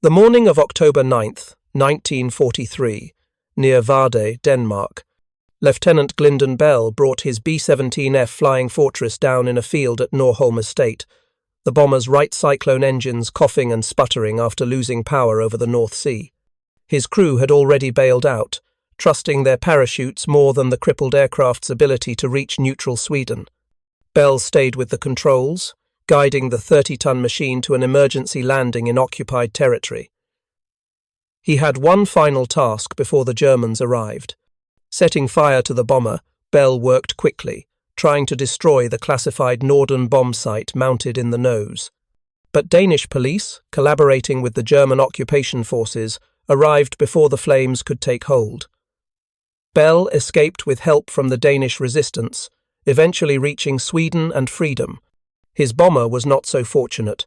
The morning of October 9th, 1943, near Varde, Denmark, Lieutenant Glyndon Bell brought his B-17F Flying Fortress down in a field at Norholm Estate, the bomber's right cyclone engines coughing and sputtering after losing power over the North Sea. His crew had already bailed out, trusting their parachutes more than the crippled aircraft's ability to reach neutral Sweden. Bell stayed with the controls, guiding the 30-ton machine to an emergency landing in occupied territory. He had one final task before the Germans arrived. Setting fire to the bomber, Bell worked quickly, trying to destroy the classified Norden bomb site mounted in the nose. But Danish police, collaborating with the German occupation forces, arrived before the flames could take hold. Bell escaped with help from the Danish resistance, eventually reaching Sweden and freedom. His bomber was not so fortunate.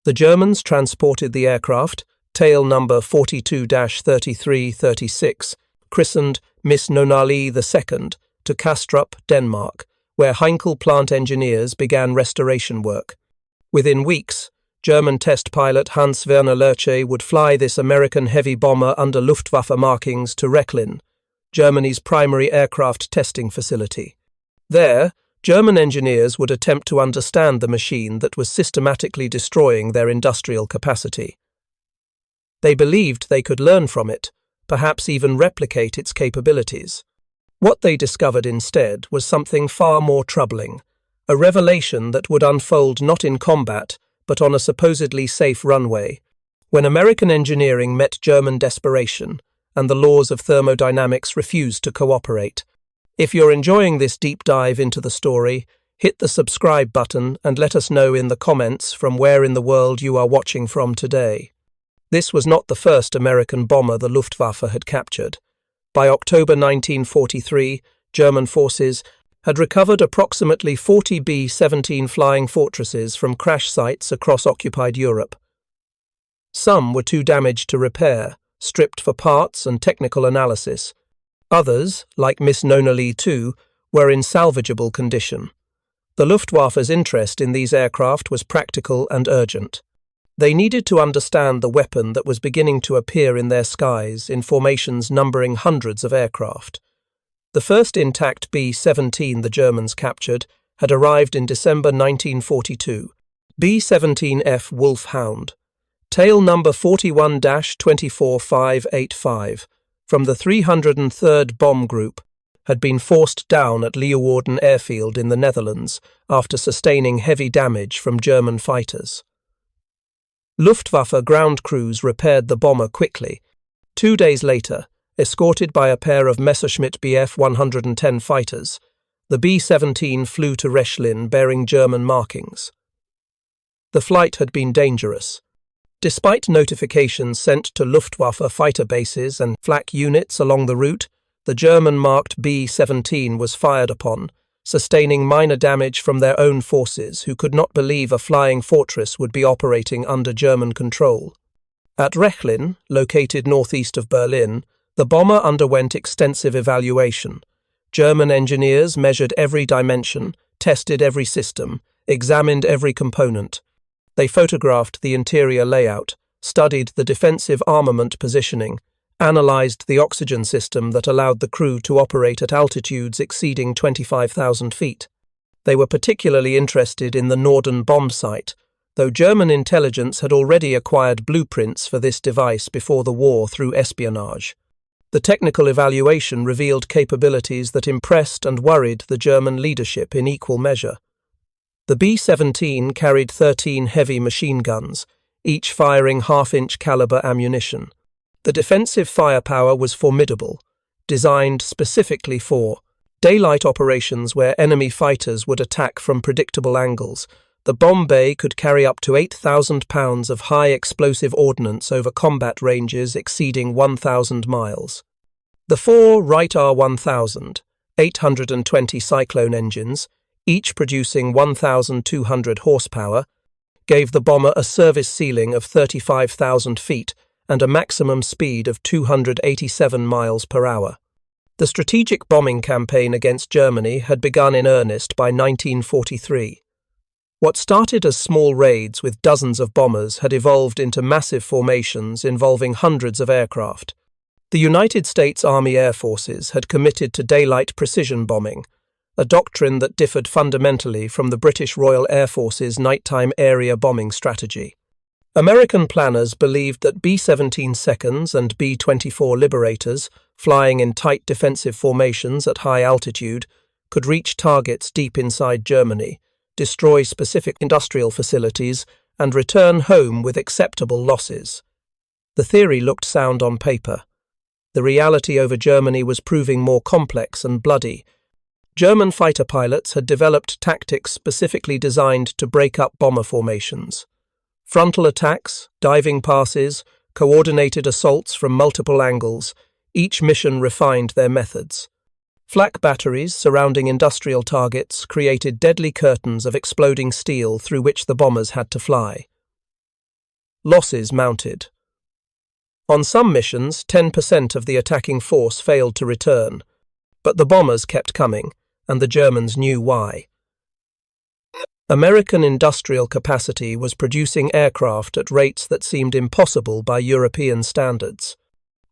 The Germans transported the aircraft, tail number 42-3336, christened Miss Nonali II, to Kastrup, Denmark, where Heinkel plant engineers began restoration work. Within weeks, German test pilot Hans-Werner Lerche would fly this American heavy bomber under Luftwaffe markings to Reich, Germany's primary aircraft testing facility. There, German engineers would attempt to understand the machine that was systematically destroying their industrial capacity. They believed they could learn from it, perhaps even replicate its capabilities. What they discovered instead was something far more troubling, a revelation that would unfold not in combat, but on a supposedly safe runway, when American engineering met German desperation, and the laws of thermodynamics refused to cooperate. If you're enjoying this deep dive into the story, hit the subscribe button and let us know in the comments from where in the world you are watching from today. This was not the first American bomber the Luftwaffe had captured. By October 1943, German forces had recovered approximately 40 B-17 flying fortresses from crash sites across occupied Europe. Some were too damaged to repair, stripped for parts and technical analysis. Others, like Miss Nonali II, were in salvageable condition. The Luftwaffe's interest in these aircraft was practical and urgent. They needed to understand the weapon that was beginning to appear in their skies in formations numbering hundreds of aircraft. The first intact B-17 the Germans captured had arrived in December 1942, B-17F Wolfhound, tail number 41-24585, from the 303rd Bomb Group, had been forced down at Leeuwarden Airfield in the Netherlands after sustaining heavy damage from German fighters. Luftwaffe ground crews repaired the bomber quickly. 2 days later, escorted by a pair of Messerschmitt Bf 110 fighters, the B-17 flew to Reich bearing German markings. The flight had been dangerous. Despite notifications sent to Luftwaffe fighter bases and flak units along the route, the German-marked B-17 was fired upon, sustaining minor damage from their own forces who could not believe a flying fortress would be operating under German control. At Reich, located northeast of Berlin, the bomber underwent extensive evaluation. German engineers measured every dimension, tested every system, examined every component. They photographed the interior layout, studied the defensive armament positioning, analyzed the oxygen system that allowed the crew to operate at altitudes exceeding 25,000 feet. They were particularly interested in the Norden bomb site, though German intelligence had already acquired blueprints for this device before the war through espionage. The technical evaluation revealed capabilities that impressed and worried the German leadership in equal measure. The B-17 carried 13 heavy machine guns, each firing half-inch caliber ammunition. The defensive firepower was formidable, designed specifically for daylight operations where enemy fighters would attack from predictable angles. The bomb bay could carry up to 8,000 pounds of high-explosive ordnance over combat ranges exceeding 1,000 miles. The 4 Wright R1000, 820 Cyclone engines, each producing 1,200 horsepower, gave the bomber a service ceiling of 35,000 feet and a maximum speed of 287 miles per hour. The strategic bombing campaign against Germany had begun in earnest by 1943. What started as small raids with dozens of bombers had evolved into massive formations involving hundreds of aircraft. The United States Army Air Forces had committed to daylight precision bombing, a doctrine that differed fundamentally from the British Royal Air Force's nighttime area bombing strategy. American planners believed that B-17 seconds and B-24 Liberators, flying in tight defensive formations at high altitude, could reach targets deep inside Germany, destroy specific industrial facilities, and return home with acceptable losses. The theory looked sound on paper. The reality over Germany was proving more complex and bloody. German fighter pilots had developed tactics specifically designed to break up bomber formations. Frontal attacks, diving passes, coordinated assaults from multiple angles, each mission refined their methods. Flak batteries surrounding industrial targets created deadly curtains of exploding steel through which the bombers had to fly. Losses mounted. On some missions, 10% of the attacking force failed to return, but the bombers kept coming, and the Germans knew why. American industrial capacity was producing aircraft at rates that seemed impossible by European standards.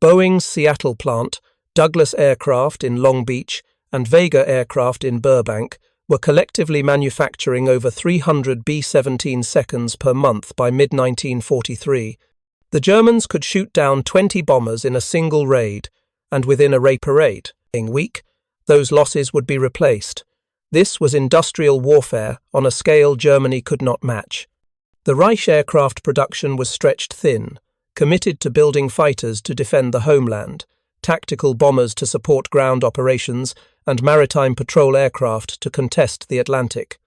Boeing's Seattle plant, Douglas Aircraft in Long Beach, and Vega Aircraft in Burbank were collectively manufacturing over 300 B-17 seconds per month by mid-1943. The Germans could shoot down 20 bombers in a single raid, and within a parade week, those losses would be replaced. This was industrial warfare on a scale Germany could not match. The Reich aircraft production was stretched thin, committed to building fighters to defend the homeland, tactical bombers to support ground operations, and maritime patrol aircraft to contest the Atlantic.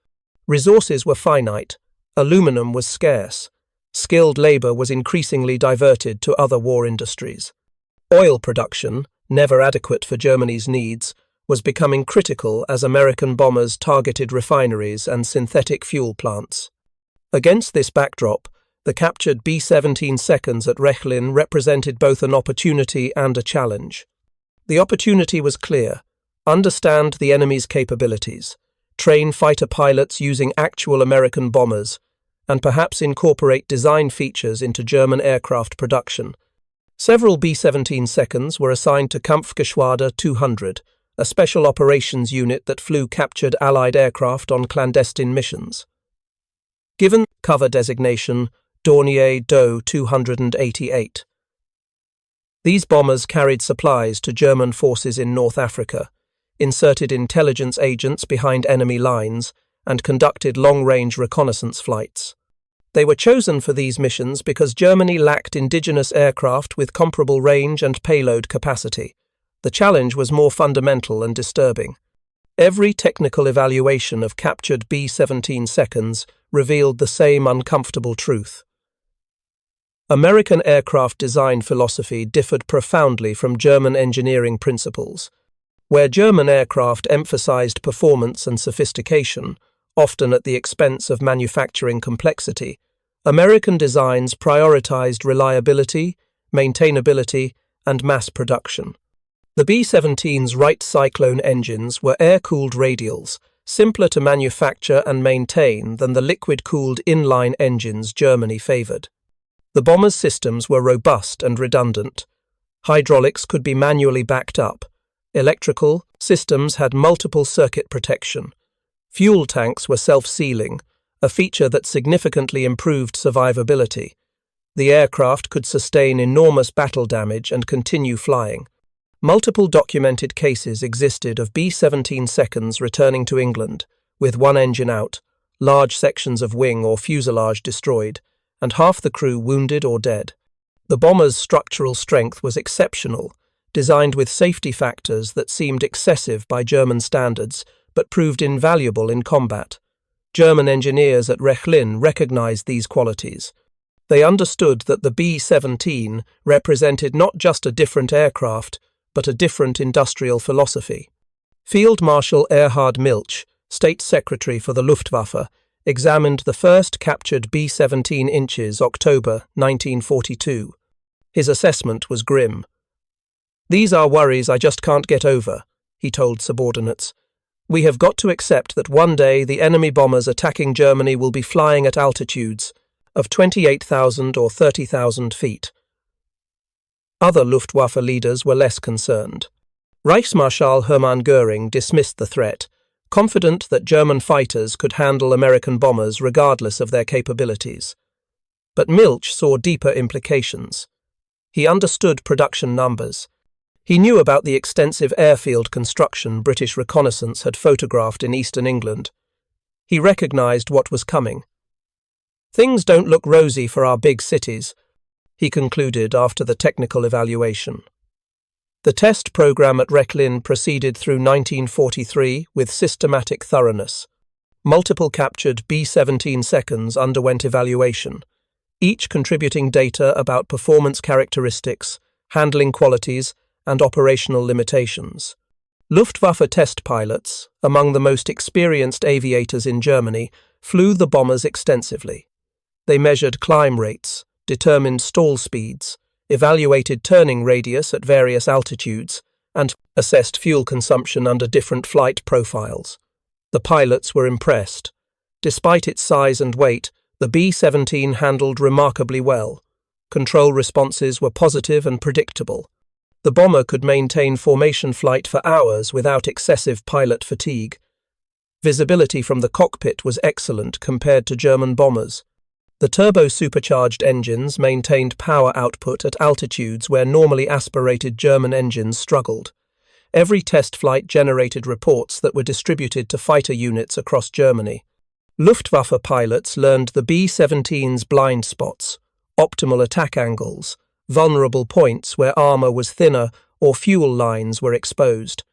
Resources were finite, aluminum was scarce, skilled labor was increasingly diverted to other war industries. Oil production, never adequate for Germany's needs, was becoming critical as American bombers targeted refineries and synthetic fuel plants. Against this backdrop, the captured B-17 seconds at Reich represented both an opportunity and a challenge. The opportunity was clear: understand the enemy's capabilities, train fighter pilots using actual American bombers, and perhaps incorporate design features into German aircraft production. Several B-17 seconds were assigned to Kampfgeschwader 200, a special operations unit that flew captured Allied aircraft on clandestine missions. Given cover designation Dornier Do 288. These bombers carried supplies to German forces in North Africa, inserted intelligence agents behind enemy lines, and conducted long-range reconnaissance flights. They were chosen for these missions because Germany lacked indigenous aircraft with comparable range and payload capacity. The challenge was more fundamental and disturbing. Every technical evaluation of captured B-17 seconds revealed the same uncomfortable truth. American aircraft design philosophy differed profoundly from German engineering principles. Where German aircraft emphasized performance and sophistication, often at the expense of manufacturing complexity, American designs prioritized reliability, maintainability, and mass production. The B-17's Wright Cyclone engines were air-cooled radials, simpler to manufacture and maintain than the liquid-cooled inline engines Germany favored. The bomber's systems were robust and redundant. Hydraulics could be manually backed up. Electrical systems had multiple circuit protection. Fuel tanks were self-sealing, a feature that significantly improved survivability. The aircraft could sustain enormous battle damage and continue flying. Multiple documented cases existed of B-17 seconds returning to England, with one engine out, large sections of wing or fuselage destroyed, and half the crew wounded or dead. The bomber's structural strength was exceptional, designed with safety factors that seemed excessive by German standards, but proved invaluable in combat. German engineers at Reich recognized these qualities. They understood that the B-17 represented not just a different aircraft, but a different industrial philosophy. Field Marshal Erhard Milch, State Secretary for the Luftwaffe, examined the first captured B-17 inches October 1942. His assessment was grim. "These are worries I just can't get over," he told subordinates. We have got to accept that one day the enemy bombers attacking Germany will be flying at altitudes of 28,000 or 30,000 feet. Other Luftwaffe leaders were less concerned. Reichsmarschall Hermann Göring dismissed the threat, confident that German fighters could handle American bombers regardless of their capabilities. But Milch saw deeper implications. He understood production numbers. He knew about the extensive airfield construction British reconnaissance had photographed in eastern England. He recognized what was coming. "Things don't look rosy for our big cities," he concluded after the technical evaluation. The test program at Rechlin proceeded through 1943 with systematic thoroughness. Multiple captured B-17 seconds underwent evaluation, each contributing data about performance characteristics, handling qualities, and operational limitations. Luftwaffe test pilots, among the most experienced aviators in Germany, flew the bombers extensively. They measured climb rates, determined stall speeds, evaluated turning radius at various altitudes, and assessed fuel consumption under different flight profiles. The pilots were impressed. Despite its size and weight, the B-17 handled remarkably well. Control responses were positive and predictable. The bomber could maintain formation flight for hours without excessive pilot fatigue. Visibility from the cockpit was excellent compared to German bombers. The turbo-supercharged engines maintained power output at altitudes where normally aspirated German engines struggled. Every test flight generated reports that were distributed to fighter units across Germany. Luftwaffe pilots learned the B-17's blind spots, optimal attack angles, vulnerable points where armor was thinner or fuel lines were exposed.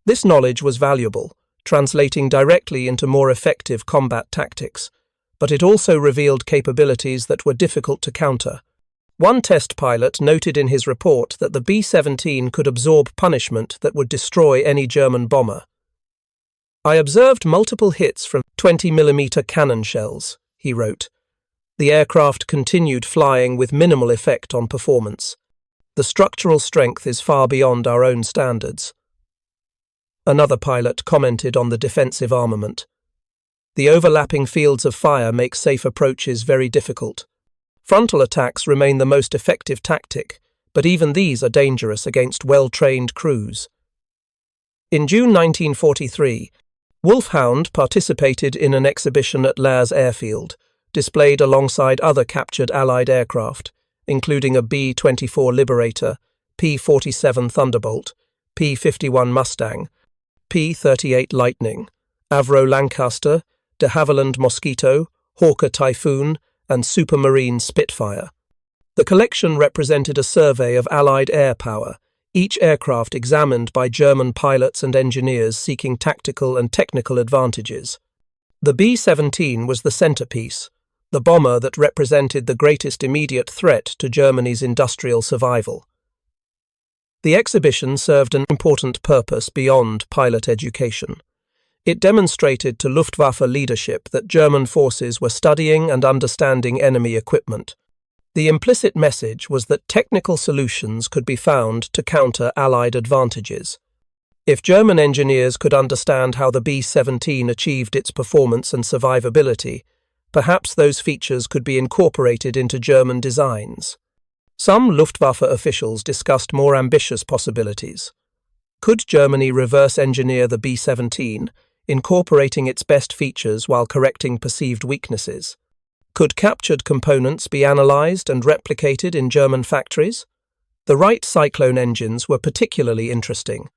This knowledge was valuable, translating directly into more effective combat tactics, but it also revealed capabilities that were difficult to counter. One test pilot noted in his report that the B-17 could absorb punishment that would destroy any German bomber. "I observed multiple hits from 20mm cannon shells," he wrote. "The aircraft continued flying with minimal effect on performance. The structural strength is far beyond our own standards." Another pilot commented on the defensive armament. "The overlapping fields of fire make safe approaches very difficult. Frontal attacks remain the most effective tactic, but even these are dangerous against well-trained crews." In June 1943, Wolfhound participated in an exhibition at Lars Airfield, displayed alongside other captured Allied aircraft, including a B-24 Liberator, P-47 Thunderbolt, P-51 Mustang, P-38 Lightning, Avro Lancaster, de Havilland Mosquito, Hawker Typhoon, and Supermarine Spitfire. The collection represented a survey of Allied air power, each aircraft examined by German pilots and engineers seeking tactical and technical advantages. The B-17 was the centerpiece, the bomber that represented the greatest immediate threat to Germany's industrial survival. The exhibition served an important purpose beyond pilot education. It demonstrated to Luftwaffe leadership that German forces were studying and understanding enemy equipment. The implicit message was that technical solutions could be found to counter Allied advantages. If German engineers could understand how the B-17 achieved its performance and survivability, perhaps those features could be incorporated into German designs. Some Luftwaffe officials discussed more ambitious possibilities. Could Germany reverse engineer the B-17, incorporating its best features while correcting perceived weaknesses? Could captured components be analyzed and replicated in German factories? The Wright Cyclone engines were particularly interesting.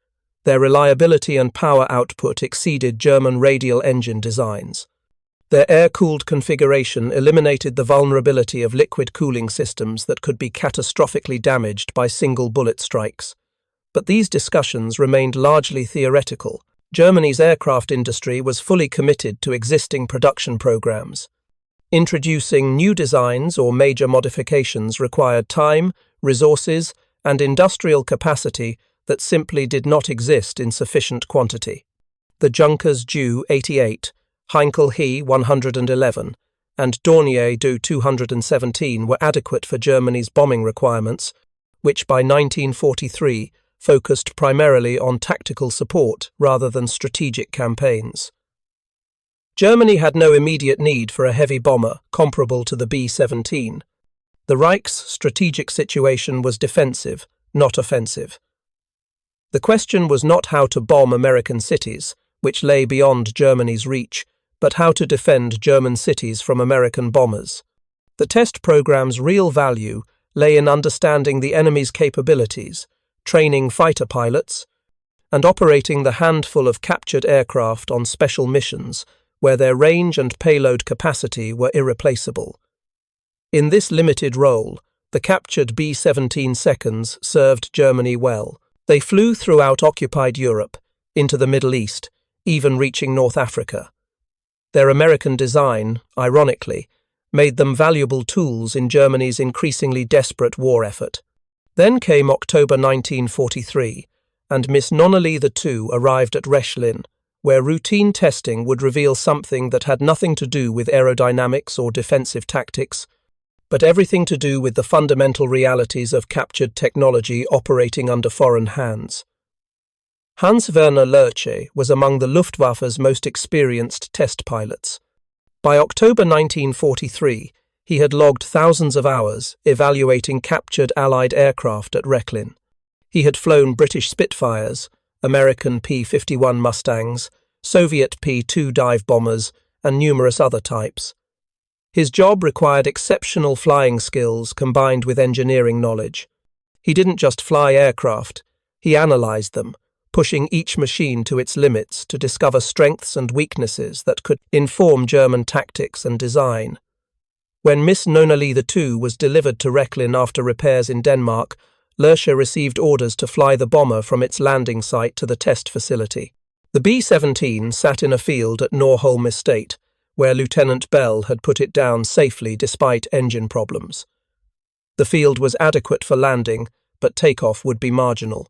Their reliability and power output exceeded German radial engine designs. Their air-cooled configuration eliminated the vulnerability of liquid cooling systems that could be catastrophically damaged by single bullet strikes. But these discussions remained largely theoretical. Germany's aircraft industry was fully committed to existing production programs. Introducing new designs or major modifications required time, resources, and industrial capacity that simply did not exist in sufficient quantity. The Junkers Ju-88, Heinkel He 111, and Dornier Du 217 were adequate for Germany's bombing requirements, which by 1943 focused primarily on tactical support rather than strategic campaigns. Germany had no immediate need for a heavy bomber comparable to the B-17. The Reich's strategic situation was defensive, not offensive. The question was not how to bomb American cities, which lay beyond Germany's reach, but how to defend German cities from American bombers. The test program's real value lay in understanding the enemy's capabilities, training fighter pilots, and operating the handful of captured aircraft on special missions where their range and payload capacity were irreplaceable. In this limited role, the captured B-17 seconds served Germany well. They flew throughout occupied Europe, into the Middle East, even reaching North Africa. Their American design, ironically, made them valuable tools in Germany's increasingly desperate war effort. Then came October 1943, and Miss Nonnally II arrived at Reich, where routine testing would reveal something that had nothing to do with aerodynamics or defensive tactics, but everything to do with the fundamental realities of captured technology operating under foreign hands. Hans-Werner Lerche was among the Luftwaffe's most experienced test pilots. By October 1943, he had logged thousands of hours evaluating captured Allied aircraft at Reich. He had flown British Spitfires, American P-51 Mustangs, Soviet P-2 dive bombers, and numerous other types. His job required exceptional flying skills combined with engineering knowledge. He didn't just fly aircraft, he analyzed them, pushing each machine to its limits to discover strengths and weaknesses that could inform German tactics and design. When Miss Nonnally II was delivered to Reich after repairs in Denmark, Lerche received orders to fly the bomber from its landing site to the test facility. The B-17 sat in a field at Norholm Estate, where Lieutenant Bell had put it down safely despite engine problems. The field was adequate for landing, but takeoff would be marginal.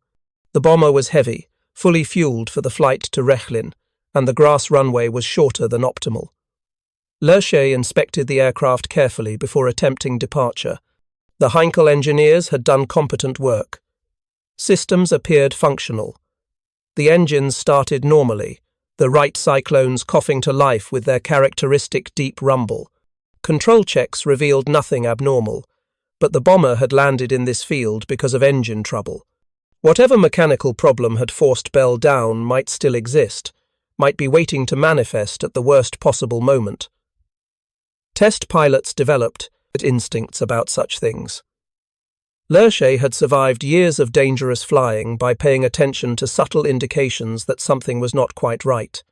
The bomber was heavy, fully fueled for the flight to Reich, and the grass runway was shorter than optimal. Lerche inspected the aircraft carefully before attempting departure. The Heinkel engineers had done competent work. Systems appeared functional. The engines started normally, the Wright Cyclones coughing to life with their characteristic deep rumble. Control checks revealed nothing abnormal, but the bomber had landed in this field because of engine trouble. Whatever mechanical problem had forced Bell down might still exist, might be waiting to manifest at the worst possible moment. Test pilots developed instincts about such things. Lerche had survived years of dangerous flying by paying attention to subtle indications that something was not quite right.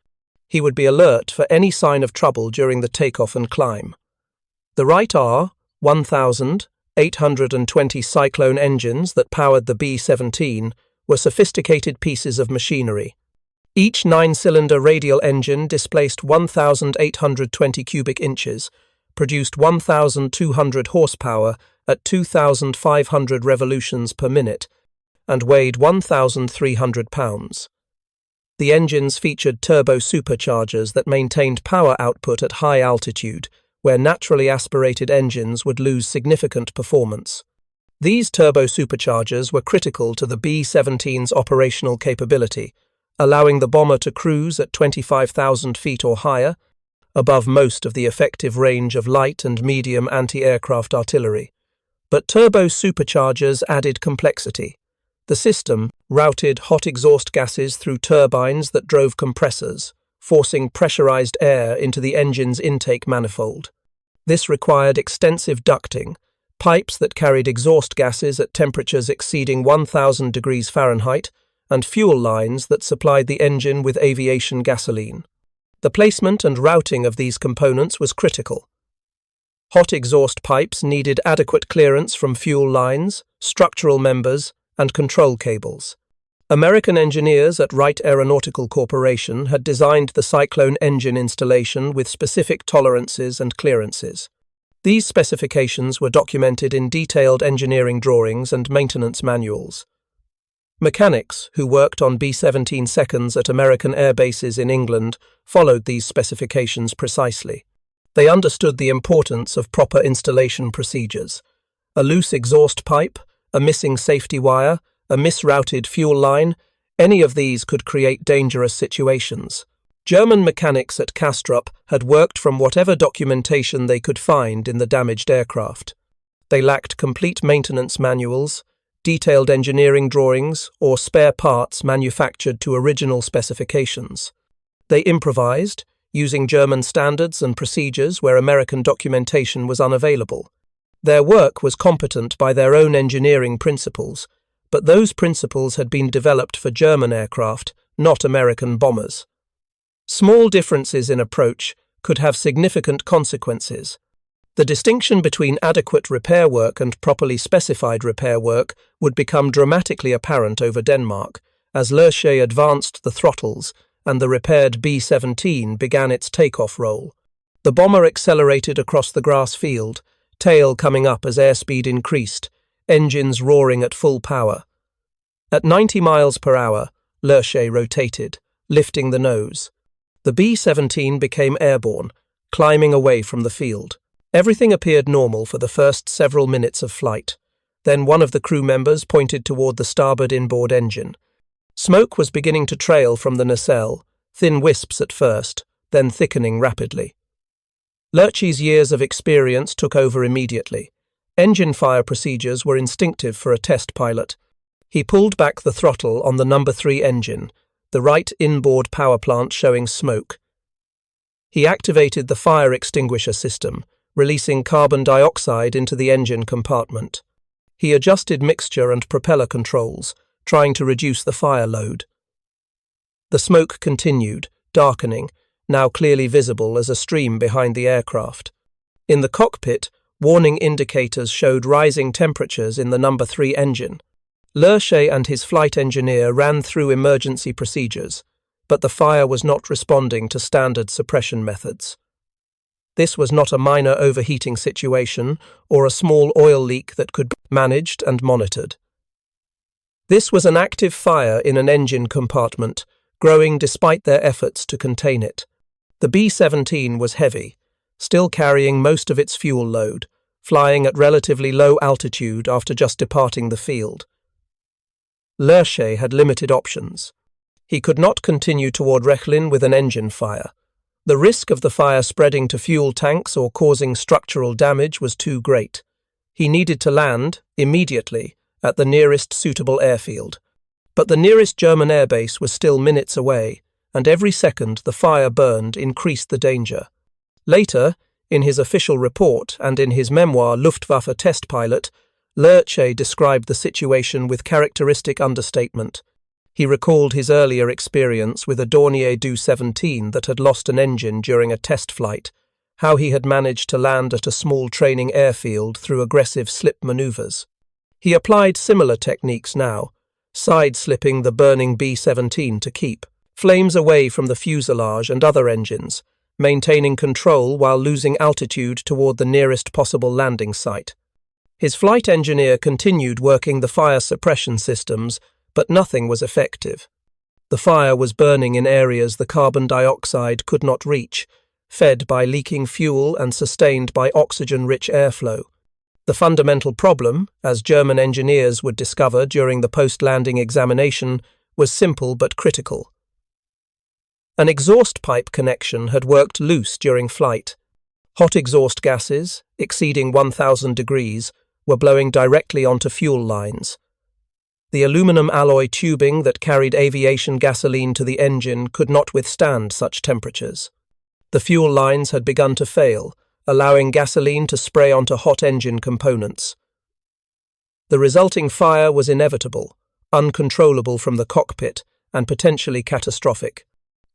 He would be alert for any sign of trouble during the takeoff and climb. The Wright R-1820 Cyclone engines that powered the B-17 were sophisticated pieces of machinery. Each 9-cylinder radial engine displaced 1,820 cubic inches, produced 1,200 horsepower at 2,500 revolutions per minute, and weighed 1,300 pounds. The engines featured turbo superchargers that maintained power output at high altitude, where naturally aspirated engines would lose significant performance. These turbo superchargers were critical to the B-17's operational capability, allowing the bomber to cruise at 25,000 feet or higher, above most of the effective range of light and medium anti-aircraft artillery. But turbo superchargers added complexity. The system routed hot exhaust gases through turbines that drove compressors, forcing pressurized air into the engine's intake manifold. This required extensive ducting, pipes that carried exhaust gases at temperatures exceeding 1,000 degrees Fahrenheit, and fuel lines that supplied the engine with aviation gasoline. The placement and routing of these components was critical. Hot exhaust pipes needed adequate clearance from fuel lines, structural members, and control cables. American engineers at Wright Aeronautical Corporation had designed the Cyclone engine installation with specific tolerances and clearances. These specifications were documented in detailed engineering drawings and maintenance manuals. Mechanics who worked on B-17 seconds at American air bases in England followed these specifications precisely. They understood the importance of proper installation procedures. A loose exhaust pipe, a missing safety wire, a misrouted fuel line, any of these could create dangerous situations. German mechanics at Kastrup had worked from whatever documentation they could find in the damaged aircraft. They lacked complete maintenance manuals, detailed engineering drawings, or spare parts manufactured to original specifications. They improvised, using German standards and procedures where American documentation was unavailable. Their work was competent by their own engineering principles, but those principles had been developed for German aircraft, not American bombers. Small differences in approach could have significant consequences. The distinction between adequate repair work and properly specified repair work would become dramatically apparent over Denmark, as Lerche advanced the throttles and the repaired B-17 began its takeoff roll. The bomber accelerated across the grass field, tail coming up as airspeed increased, engines roaring at full power. At 90 miles per hour, Lerche rotated, lifting the nose. The B-17 became airborne, climbing away from the field. Everything appeared normal for the first several minutes of flight. Then one of the crew members pointed toward the starboard inboard engine. Smoke was beginning to trail from the nacelle, thin wisps at first, then thickening rapidly. Lerche's years of experience took over immediately. Engine fire procedures were instinctive for a test pilot. He pulled back the throttle on the No. 3 engine, the right inboard power plant showing smoke. He activated the fire extinguisher system, releasing carbon dioxide into the engine compartment. He adjusted mixture and propeller controls, trying to reduce the fire load. The smoke continued, darkening, now clearly visible as a stream behind the aircraft. In the cockpit, warning indicators showed rising temperatures in the No. 3 engine. Lerche and his flight engineer ran through emergency procedures, but the fire was not responding to standard suppression methods. This was not a minor overheating situation or a small oil leak that could be managed and monitored. This was an active fire in an engine compartment, growing despite their efforts to contain it. The B-17 was heavy, still carrying most of its fuel load, flying at relatively low altitude after just departing the field. Lerche had limited options. He could not continue toward Reichlin with an engine fire. The risk of the fire spreading to fuel tanks or causing structural damage was too great. He needed to land, immediately, at the nearest suitable airfield. But the nearest German airbase was still minutes away, and every second the fire burned increased the danger. Later, in his official report and in his memoir Luftwaffe Test Pilot, Lerche described the situation with characteristic understatement. He recalled his earlier experience with a Dornier Do-17 that had lost an engine during a test flight, how he had managed to land at a small training airfield through aggressive slip maneuvers. He applied similar techniques now, side-slipping the burning B-17 to keep flames away from the fuselage and other engines, maintaining control while losing altitude toward the nearest possible landing site. His flight engineer continued working the fire suppression systems, but nothing was effective. The fire was burning in areas the carbon dioxide could not reach, fed by leaking fuel and sustained by oxygen-rich airflow. The fundamental problem, as German engineers would discover during the post-landing examination, was simple but critical. An exhaust pipe connection had worked loose during flight. Hot exhaust gases, exceeding 1,000 degrees, were blowing directly onto fuel lines. The aluminum alloy tubing that carried aviation gasoline to the engine could not withstand such temperatures. The fuel lines had begun to fail, allowing gasoline to spray onto hot engine components. The resulting fire was inevitable, uncontrollable from the cockpit, and potentially catastrophic.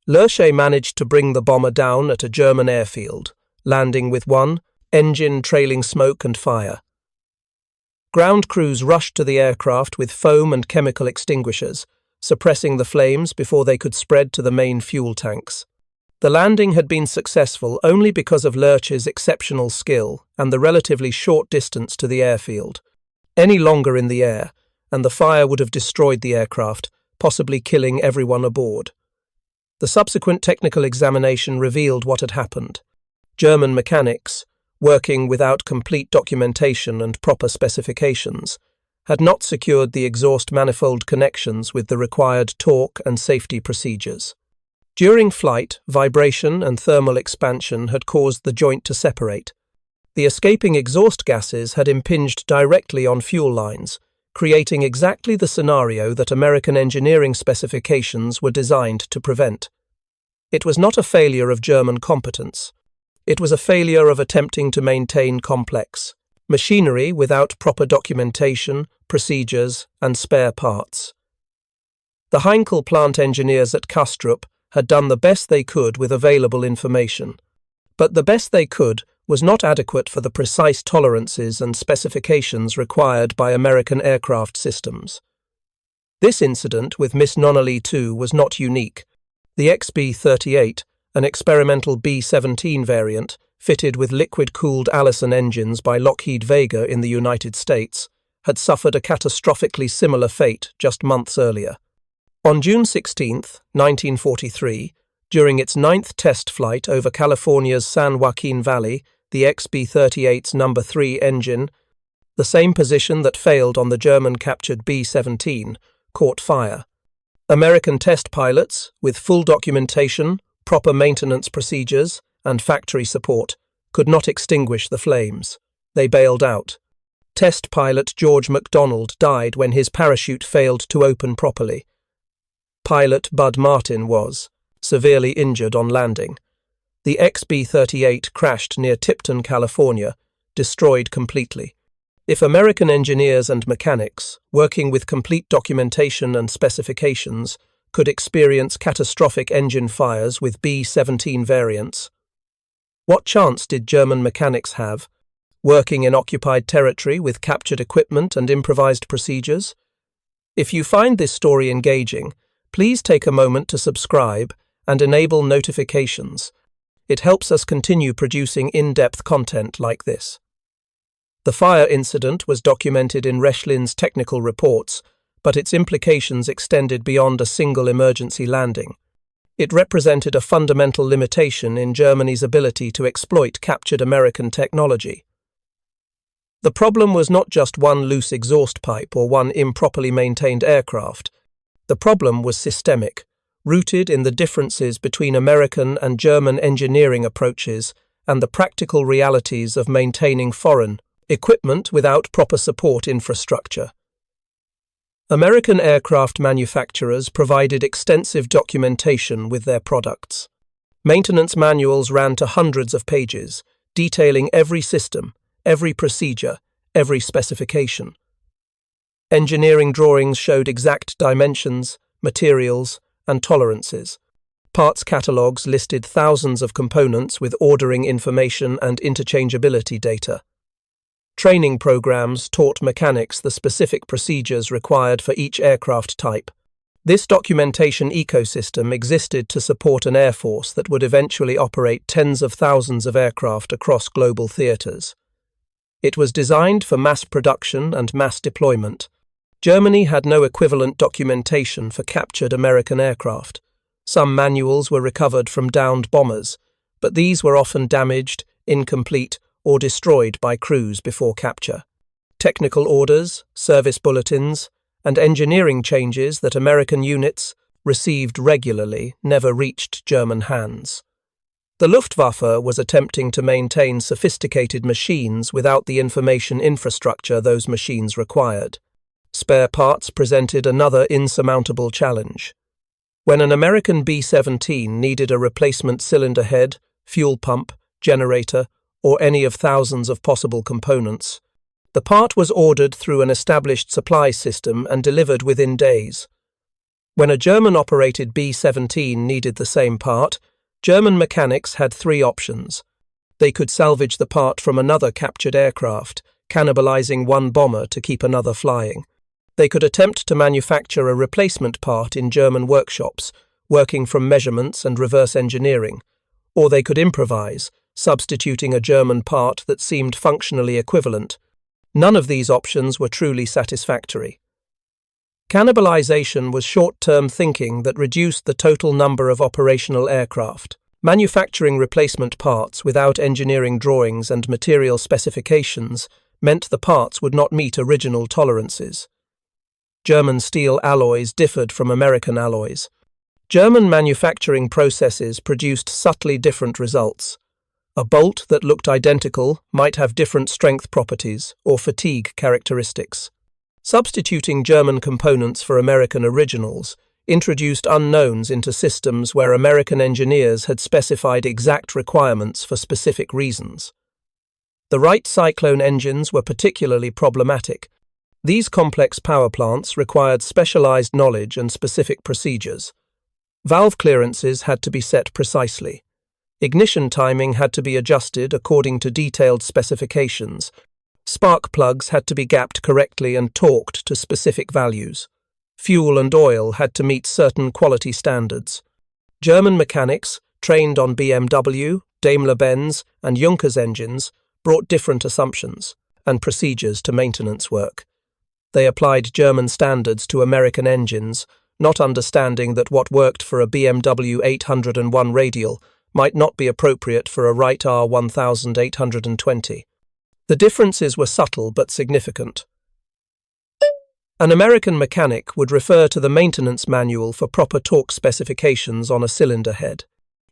Lerche managed to bring the bomber down at a German airfield, landing with one engine trailing smoke and fire. Ground crews rushed to the aircraft with foam and chemical extinguishers, suppressing the flames before they could spread to the main fuel tanks. The landing had been successful only because of Lerche's exceptional skill and the relatively short distance to the airfield. Any longer in the air, and the fire would have destroyed the aircraft, possibly killing everyone aboard. The subsequent technical examination revealed what had happened. German mechanics, working without complete documentation and proper specifications, had not secured the exhaust manifold connections with the required torque and safety procedures. During flight, vibration and thermal expansion had caused the joint to separate. The escaping exhaust gases had impinged directly on fuel lines, creating exactly the scenario that American engineering specifications were designed to prevent. It was not a failure of German competence. It was a failure of attempting to maintain complex machinery without proper documentation, procedures, and spare parts. The Heinkel plant engineers at Kastrup had done the best they could with available information. But the best they could was not adequate for the precise tolerances and specifications required by American aircraft systems. This incident with Miss Nonnally 2 was not unique. The XB-38, an experimental B-17 variant, fitted with liquid-cooled Allison engines by Lockheed Vega in the United States, had suffered a catastrophically similar fate just months earlier. On June 16, 1943, during its 9th test flight over California's San Joaquin Valley, the XB-38's No. 3 engine, the same position that failed on the German-captured B-17, caught fire. American test pilots, with full documentation, proper maintenance procedures, and factory support, could not extinguish the flames. They bailed out. Test pilot George MacDonald died when his parachute failed to open properly. Pilot Bud Martin was severely injured on landing. The XB-38 crashed near Tipton, California, destroyed completely. If American engineers and mechanics, working with complete documentation and specifications, could experience catastrophic engine fires with B-17 variants, what chance did German mechanics have, working in occupied territory with captured equipment and improvised procedures? If you find this story engaging, please take a moment to subscribe and enable notifications. It helps us continue producing in-depth content like this. The fire incident was documented in Rechlin's technical reports, but its implications extended beyond a single emergency landing. It represented a fundamental limitation in Germany's ability to exploit captured American technology. The problem was not just one loose exhaust pipe or one improperly maintained aircraft. The problem was systemic, rooted in the differences between American and German engineering approaches and the practical realities of maintaining foreign equipment without proper support infrastructure. American aircraft manufacturers provided extensive documentation with their products. Maintenance manuals ran to hundreds of pages, detailing every system, every procedure, every specification. Engineering drawings showed exact dimensions, materials, and tolerances. Parts catalogues listed thousands of components with ordering information and interchangeability data. Training programs taught mechanics the specific procedures required for each aircraft type. This documentation ecosystem existed to support an air force that would eventually operate tens of thousands of aircraft across global theaters. It was designed for mass production and mass deployment. Germany had no equivalent documentation for captured American aircraft. Some manuals were recovered from downed bombers, but these were often damaged, incomplete, or destroyed by crews before capture. Technical orders, service bulletins, and engineering changes that American units received regularly never reached German hands. The Luftwaffe was attempting to maintain sophisticated machines without the information infrastructure those machines required. Spare parts presented another insurmountable challenge. When an American B-17 needed a replacement cylinder head, fuel pump, generator, or any of thousands of possible components, the part was ordered through an established supply system and delivered within days. When a German-operated B-17 needed the same part, German mechanics had three options. They could salvage the part from another captured aircraft, cannibalizing one bomber to keep another flying. They could attempt to manufacture a replacement part in German workshops, working from measurements and reverse engineering, or they could improvise, substituting a German part that seemed functionally equivalent. None of these options were truly satisfactory. Cannibalization was short-term thinking that reduced the total number of operational aircraft. Manufacturing replacement parts without engineering drawings and material specifications meant the parts would not meet original tolerances. German steel alloys differed from American alloys. German manufacturing processes produced subtly different results. A bolt that looked identical might have different strength properties or fatigue characteristics. Substituting German components for American originals introduced unknowns into systems where American engineers had specified exact requirements for specific reasons. The Wright Cyclone engines were particularly problematic. These complex power plants required specialized knowledge and specific procedures. Valve clearances had to be set precisely. Ignition timing had to be adjusted according to detailed specifications. Spark plugs had to be gapped correctly and torqued to specific values. Fuel and oil had to meet certain quality standards. German mechanics, trained on BMW, Daimler-Benz, and Junkers engines, brought different assumptions and procedures to maintenance work. They applied German standards to American engines, not understanding that what worked for a BMW 801 radial might not be appropriate for a Wright R1820. The differences were subtle but significant. An American mechanic would refer to the maintenance manual for proper torque specifications on a cylinder head.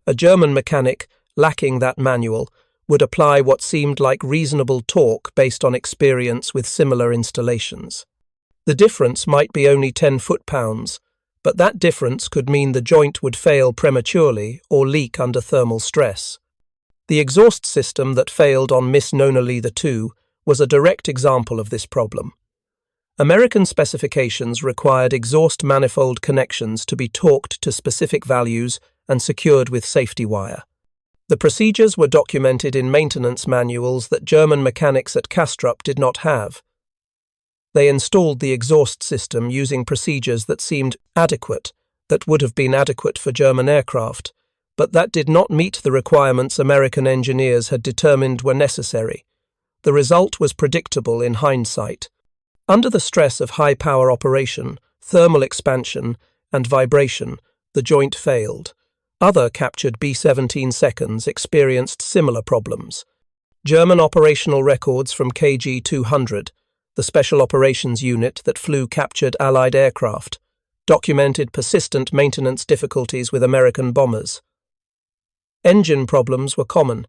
A German mechanic, lacking that manual, would apply what seemed like reasonable torque based on experience with similar installations. The difference might be only 10 foot-pounds, but that difference could mean the joint would fail prematurely or leak under thermal stress. The exhaust system that failed on Miss Nonali II was a direct example of this problem. American specifications required exhaust manifold connections to be torqued to specific values and secured with safety wire. The procedures were documented in maintenance manuals that German mechanics at Kastrup did not have. They installed the exhaust system using procedures that seemed adequate, that would have been adequate for German aircraft, but that did not meet the requirements American engineers had determined were necessary. The result was predictable in hindsight. Under the stress of high-power operation, thermal expansion, and vibration, the joint failed. Other captured B-17 seconds experienced similar problems. German operational records from KG-200, the Special Operations Unit that flew captured Allied aircraft, documented persistent maintenance difficulties with American bombers. Engine problems were common.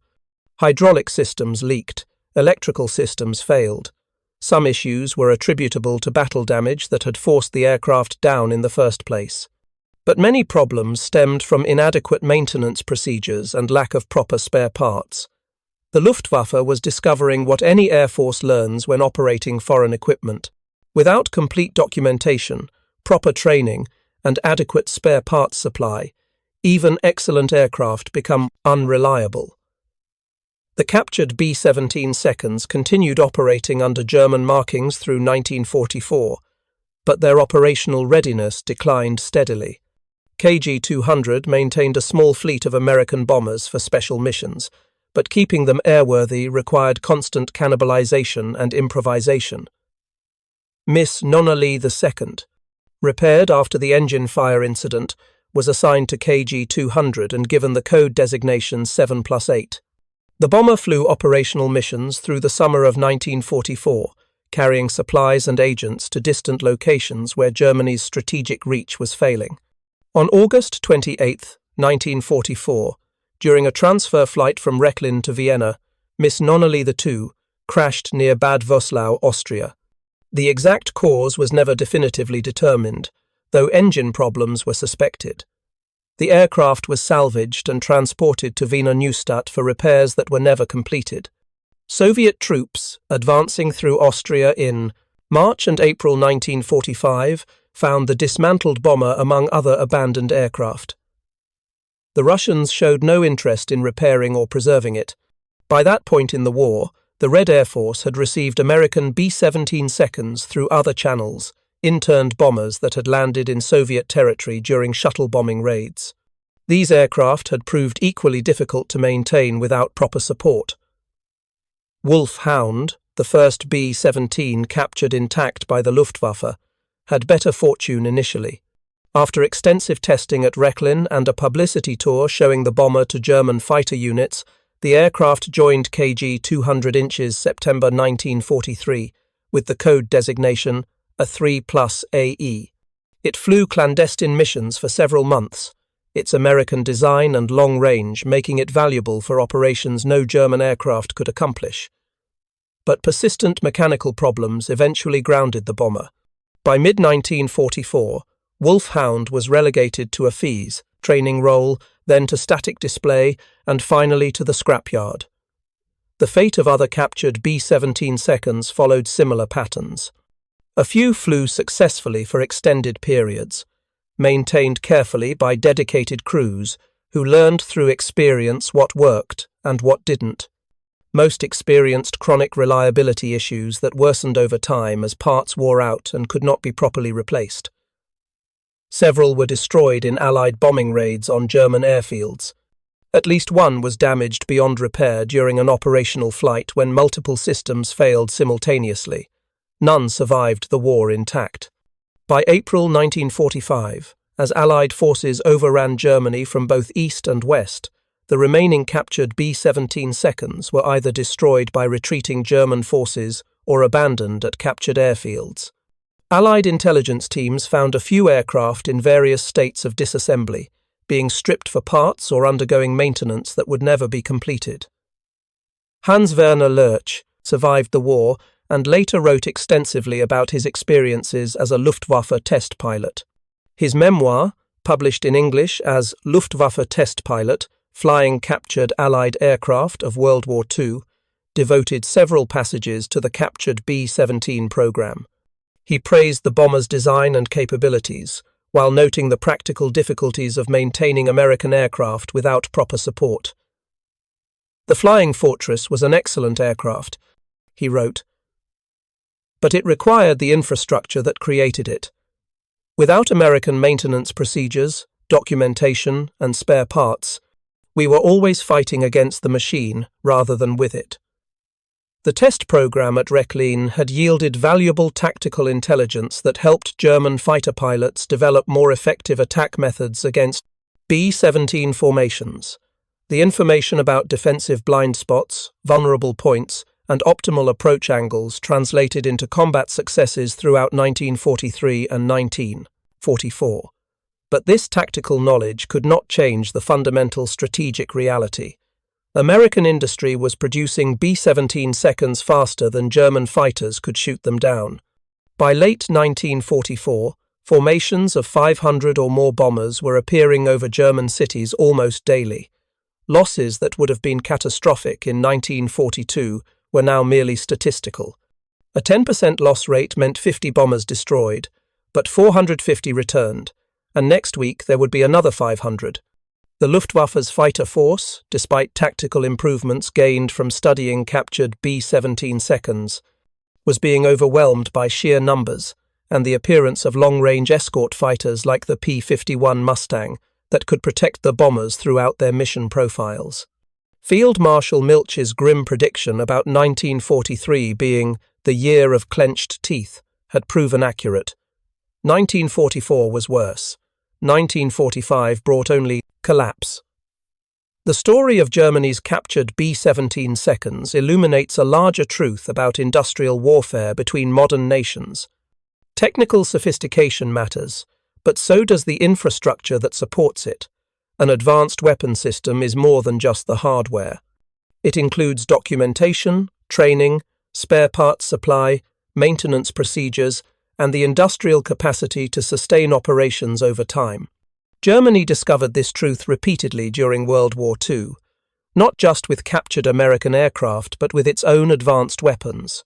Hydraulic systems leaked, electrical systems failed. Some issues were attributable to battle damage that had forced the aircraft down in the first place. But many problems stemmed from inadequate maintenance procedures and lack of proper spare parts. The Luftwaffe was discovering what any air force learns when operating foreign equipment. Without complete documentation, proper training, and adequate spare parts supply, even excellent aircraft become unreliable. The captured B-17 seconds continued operating under German markings through 1944, but their operational readiness declined steadily. KG-200 maintained a small fleet of American bombers for special missions, but keeping them airworthy required constant cannibalization and improvisation. Miss Nonali II, repaired after the engine fire incident, was assigned to KG-200 and given the code designation 7+8. The bomber flew operational missions through the summer of 1944, carrying supplies and agents to distant locations where Germany's strategic reach was failing. On August 28, 1944, during a transfer flight from Rechlin to Vienna, Miss Nonali II crashed near Bad Vöslau, Austria. The exact cause was never definitively determined, though engine problems were suspected. The aircraft was salvaged and transported to Wiener Neustadt for repairs that were never completed. Soviet troops, advancing through Austria in March and April 1945, found the dismantled bomber among other abandoned aircraft. The Russians showed no interest in repairing or preserving it. By that point in the war, the Red Air Force had received American B-17 seconds through other channels, interned bombers that had landed in Soviet territory during shuttle bombing raids. These aircraft had proved equally difficult to maintain without proper support. Wolfhound, the first B-17 captured intact by the Luftwaffe, had better fortune initially. After extensive testing at Rechlin and a publicity tour showing the bomber to German fighter units, the aircraft joined KG 200 inches September 1943 with the code designation a 3+AE. It flew clandestine missions for several months, its American design and long range making it valuable for operations no German aircraft could accomplish. But persistent mechanical problems eventually grounded the bomber. By mid-1944, Wolfhound was relegated to a FEES training role, then to static display, and finally to the scrapyard. The fate of other captured B-17 seconds followed similar patterns. A few flew successfully for extended periods, maintained carefully by dedicated crews who learned through experience what worked and what didn't. Most experienced chronic reliability issues that worsened over time as parts wore out and could not be properly replaced. Several were destroyed in Allied bombing raids on German airfields. At least one was damaged beyond repair during an operational flight when multiple systems failed simultaneously. None survived the war intact. By April 1945, as Allied forces overran Germany from both east and west, the remaining captured B-17 seconds were either destroyed by retreating German forces or abandoned at captured airfields. Allied intelligence teams found a few aircraft in various states of disassembly, being stripped for parts or undergoing maintenance that would never be completed. Hans-Werner Lerche survived the war and later wrote extensively about his experiences as a Luftwaffe test pilot. His memoir, published in English as Luftwaffe Test Pilot, Flying Captured Allied Aircraft of World War II, devoted several passages to the captured B-17 program. He praised the bomber's design and capabilities, while noting the practical difficulties of maintaining American aircraft without proper support. The Flying Fortress was an excellent aircraft, he wrote, but it required the infrastructure that created it. Without American maintenance procedures, documentation, and spare parts, we were always fighting against the machine rather than with it. The test program at Reich had yielded valuable tactical intelligence that helped German fighter pilots develop more effective attack methods against B-17 formations. The information about defensive blind spots, vulnerable points, and optimal approach angles translated into combat successes throughout 1943 and 1944. But this tactical knowledge could not change the fundamental strategic reality. American industry was producing B-17 seconds faster than German fighters could shoot them down. By late 1944, formations of 500 or more bombers were appearing over German cities almost daily. Losses that would have been catastrophic in 1942 were now merely statistical. A 10% loss rate meant 50 bombers destroyed, but 450 returned, and next week there would be another 500. The Luftwaffe's fighter force, despite tactical improvements gained from studying captured B-17 seconds, was being overwhelmed by sheer numbers and the appearance of long-range escort fighters like the P-51 Mustang that could protect the bombers throughout their mission profiles. Field Marshal Milch's grim prediction about 1943 being the year of clenched teeth had proven accurate. 1944 was worse. 1945 brought only collapse. The story of Germany's captured B-17 seconds illuminates a larger truth about industrial warfare between modern nations. Technical sophistication matters, but so does the infrastructure that supports it. An advanced weapon system is more than just the hardware. It includes documentation, training, spare parts supply, maintenance procedures, and the industrial capacity to sustain operations over time. Germany discovered this truth repeatedly during World War II, not just with captured American aircraft but with its own advanced weapons.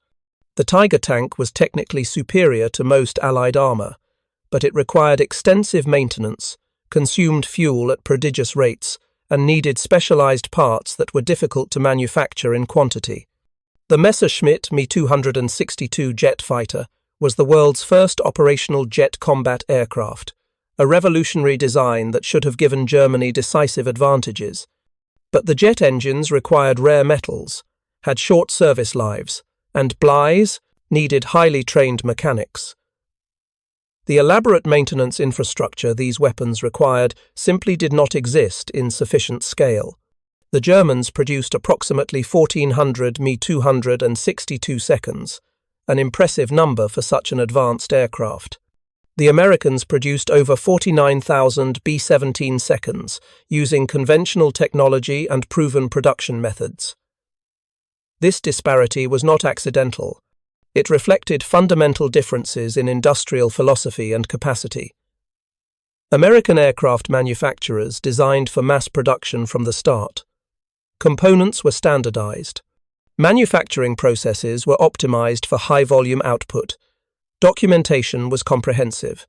The Tiger tank was technically superior to most Allied armour, but it required extensive maintenance, consumed fuel at prodigious rates, and needed specialized parts that were difficult to manufacture in quantity. The Messerschmitt Me-262 jet fighter was the world's first operational jet combat aircraft, a revolutionary design that should have given Germany decisive advantages. But the jet engines required rare metals, had short service lives, and Blighs needed highly trained mechanics. The elaborate maintenance infrastructure these weapons required simply did not exist in sufficient scale. The Germans produced approximately 1,400 Me-262 seconds, an impressive number for such an advanced aircraft. The Americans produced over 49,000 B-17 seconds, using conventional technology and proven production methods. This disparity was not accidental. It reflected fundamental differences in industrial philosophy and capacity. American aircraft manufacturers designed for mass production from the start. Components were standardized. Manufacturing processes were optimized for high-volume output. Documentation was comprehensive.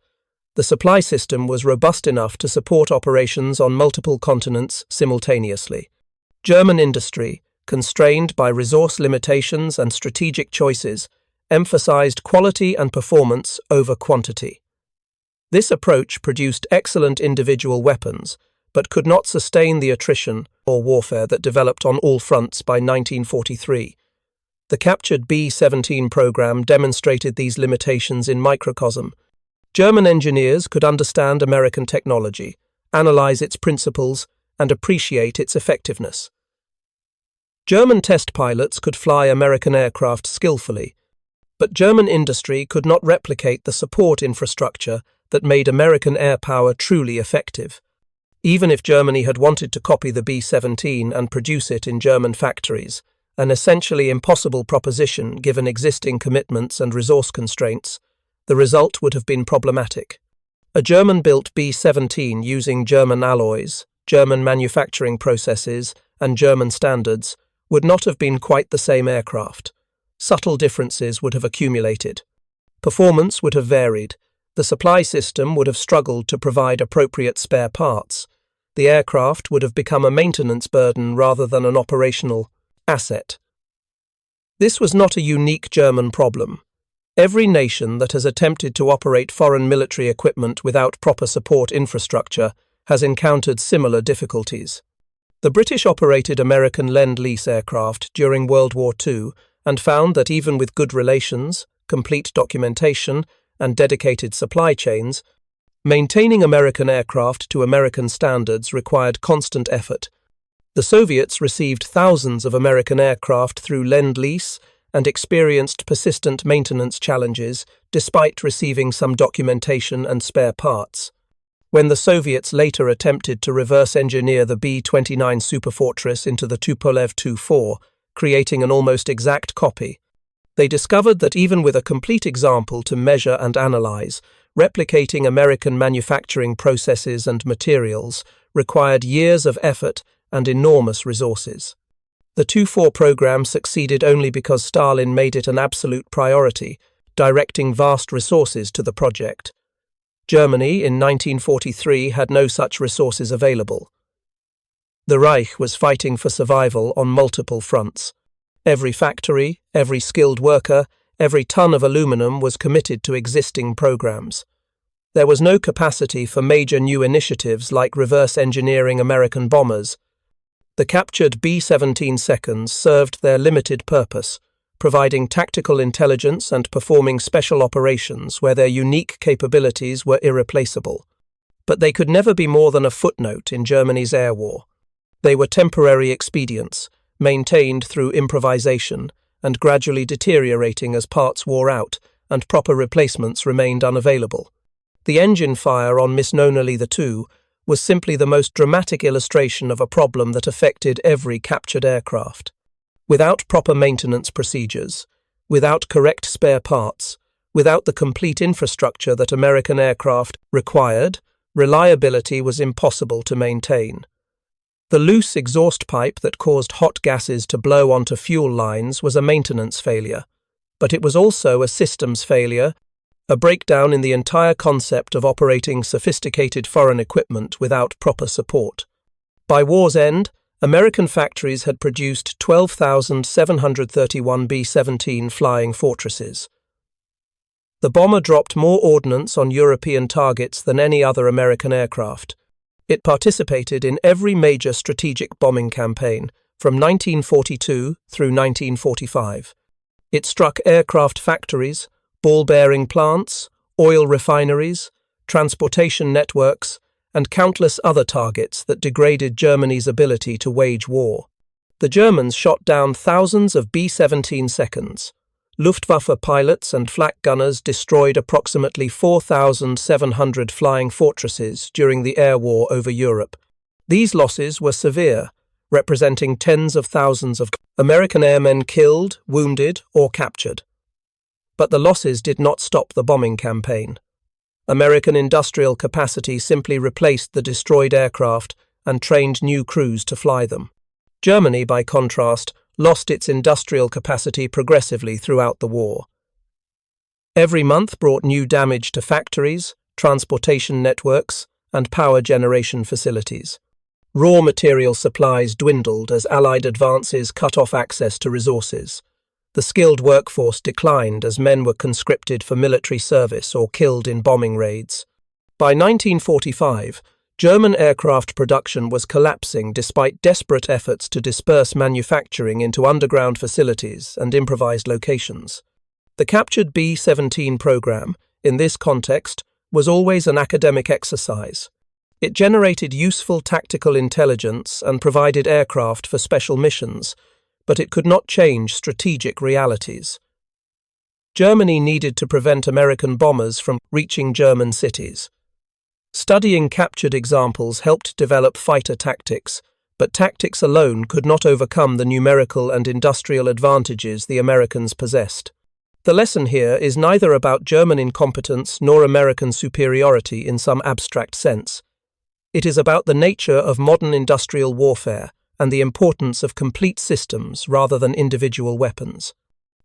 The supply system was robust enough to support operations on multiple continents simultaneously. German industry, constrained by resource limitations and strategic choices, emphasized quality and performance over quantity. This approach produced excellent individual weapons, but could not sustain the attrition or warfare that developed on all fronts by 1943. The captured B-17 program demonstrated these limitations in microcosm. German engineers could understand American technology, analyze its principles, and appreciate its effectiveness. German test pilots could fly American aircraft skillfully, but German industry could not replicate the support infrastructure that made American air power truly effective. Even if Germany had wanted to copy the B-17 and produce it in German factories, an essentially impossible proposition given existing commitments and resource constraints, the result would have been problematic. A German-built B-17 using German alloys, German manufacturing processes, and German standards would not have been quite the same aircraft. Subtle differences would have accumulated. Performance would have varied. The supply system would have struggled to provide appropriate spare parts. The aircraft would have become a maintenance burden rather than an operational asset. This was not a unique German problem. Every nation that has attempted to operate foreign military equipment without proper support infrastructure has encountered similar difficulties. The British operated American Lend-Lease aircraft during World War II and found that even with good relations, complete documentation, and dedicated supply chains, maintaining American aircraft to American standards required constant effort. The Soviets received thousands of American aircraft through Lend-Lease and experienced persistent maintenance challenges despite receiving some documentation and spare parts. When the Soviets later attempted to reverse engineer the B-29 Superfortress into the Tupolev Tu-4, creating an almost exact copy, they discovered that even with a complete example to measure and analyze, replicating American manufacturing processes and materials required years of effort and enormous resources. The Tu-4 program succeeded only because Stalin made it an absolute priority, directing vast resources to the project. Germany in 1943 had no such resources available. The Reich was fighting for survival on multiple fronts. Every factory, every skilled worker, every ton of aluminum was committed to existing programs. There was no capacity for major new initiatives like reverse engineering American bombers. The captured B-17 seconds served their limited purpose, providing tactical intelligence and performing special operations where their unique capabilities were irreplaceable. But they could never be more than a footnote in Germany's air war. They were temporary expedients, maintained through improvisation and gradually deteriorating as parts wore out and proper replacements remained unavailable. The engine fire on Miss Nonali II was simply the most dramatic illustration of a problem that affected every captured aircraft. Without proper maintenance procedures, without correct spare parts, without the complete infrastructure that American aircraft required, reliability was impossible to maintain. The loose exhaust pipe that caused hot gases to blow onto fuel lines was a maintenance failure, but it was also a systems failure, a breakdown in the entire concept of operating sophisticated foreign equipment without proper support. By war's end, American factories had produced 12,731 B-17 flying fortresses. The bomber dropped more ordnance on European targets than any other American aircraft. It participated in every major strategic bombing campaign from 1942 through 1945. It struck aircraft factories, ball-bearing plants, oil refineries, transportation networks, and countless other targets that degraded Germany's ability to wage war. The Germans shot down thousands of B-17 seconds. Luftwaffe pilots and flak gunners destroyed approximately 4,700 flying fortresses during the air war over Europe. These losses were severe, representing tens of thousands of American airmen killed, wounded, or captured. But the losses did not stop the bombing campaign. American industrial capacity simply replaced the destroyed aircraft and trained new crews to fly them. Germany, by contrast, lost its industrial capacity progressively throughout the war. Every month brought new damage to factories, transportation networks, and power generation facilities. Raw material supplies dwindled as Allied advances cut off access to resources. The skilled workforce declined as men were conscripted for military service or killed in bombing raids. By 1945, German aircraft production was collapsing despite desperate efforts to disperse manufacturing into underground facilities and improvised locations. The captured B-17 program, in this context, was always an academic exercise. It generated useful tactical intelligence and provided aircraft for special missions, but it could not change strategic realities. Germany needed to prevent American bombers from reaching German cities. Studying captured examples helped develop fighter tactics, but tactics alone could not overcome the numerical and industrial advantages the Americans possessed. The lesson here is neither about German incompetence nor American superiority in some abstract sense. It is about the nature of modern industrial warfare and the importance of complete systems rather than individual weapons.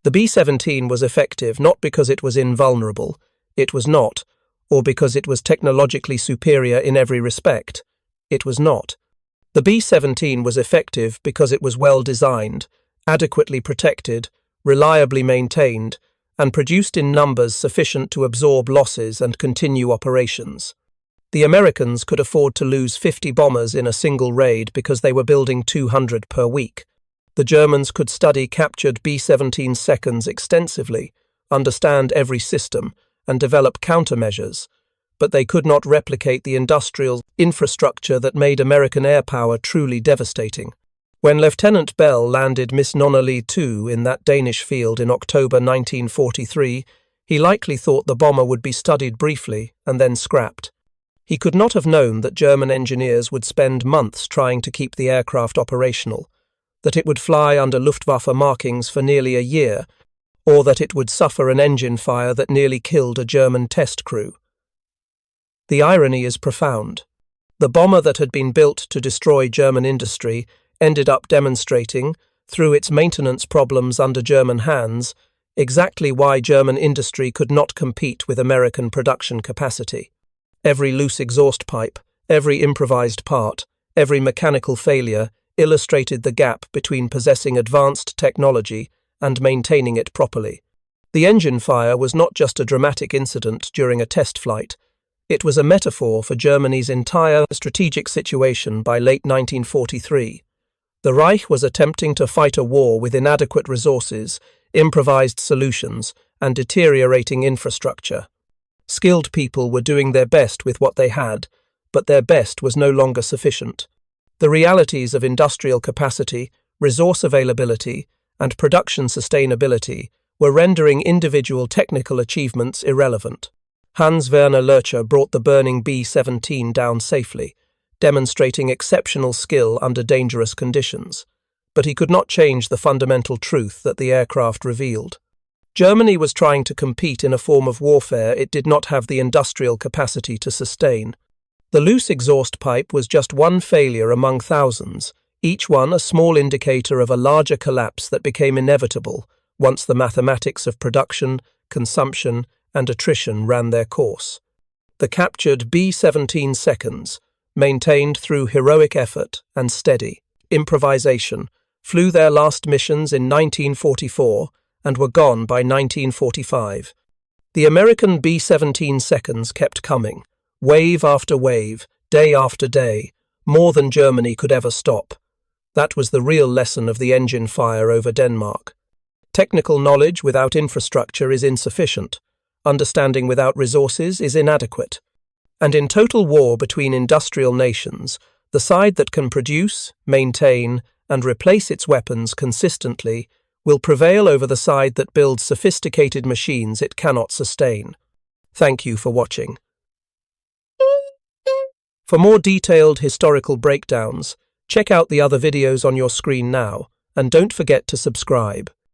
The B-17 was effective not because it was invulnerable, it was not, or because it was technologically superior in every respect, it was not. The B-17 was effective because it was well designed, adequately protected, reliably maintained, and produced in numbers sufficient to absorb losses and continue operations. The Americans could afford to lose 50 bombers in a single raid because they were building 200 per week. The Germans could study captured B-17 seconds extensively, understand every system, and develop countermeasures, but they could not replicate the industrial infrastructure that made American air power truly devastating. When Lieutenant Bell landed Miss Nonnally II in that Danish field in October 1943, he likely thought the bomber would be studied briefly and then scrapped. He could not have known that German engineers would spend months trying to keep the aircraft operational, that it would fly under Luftwaffe markings for nearly a year, or that it would suffer an engine fire that nearly killed a German test crew. The irony is profound. The bomber that had been built to destroy German industry ended up demonstrating, through its maintenance problems under German hands, exactly why German industry could not compete with American production capacity. Every loose exhaust pipe, every improvised part, every mechanical failure illustrated the gap between possessing advanced technology and maintaining it properly. The engine fire was not just a dramatic incident during a test flight. It was a metaphor for Germany's entire strategic situation by late 1943. The Reich was attempting to fight a war with inadequate resources, improvised solutions, and deteriorating infrastructure. Skilled people were doing their best with what they had, but their best was no longer sufficient. The realities of industrial capacity, resource availability, and production sustainability were rendering individual technical achievements irrelevant. Hans-Werner Lerche brought the burning B-17 down safely, demonstrating exceptional skill under dangerous conditions, but he could not change the fundamental truth that the aircraft revealed. Germany was trying to compete in a form of warfare it did not have the industrial capacity to sustain. The loose exhaust pipe was just one failure among thousands, each one a small indicator of a larger collapse that became inevitable once the mathematics of production, consumption, and attrition ran their course. The captured B-17 seconds, maintained through heroic effort and steady improvisation, flew their last missions in 1944 and were gone by 1945. The American B-17 seconds kept coming, wave after wave, day after day, more than Germany could ever stop. That was the real lesson of the engine fire over Denmark. Technical knowledge without infrastructure is insufficient. Understanding without resources is inadequate. And in total war between industrial nations, the side that can produce, maintain, and replace its weapons consistently will prevail over the side that builds sophisticated machines it cannot sustain. Thank you for watching. For more detailed historical breakdowns, check out the other videos on your screen now, and don't forget to subscribe.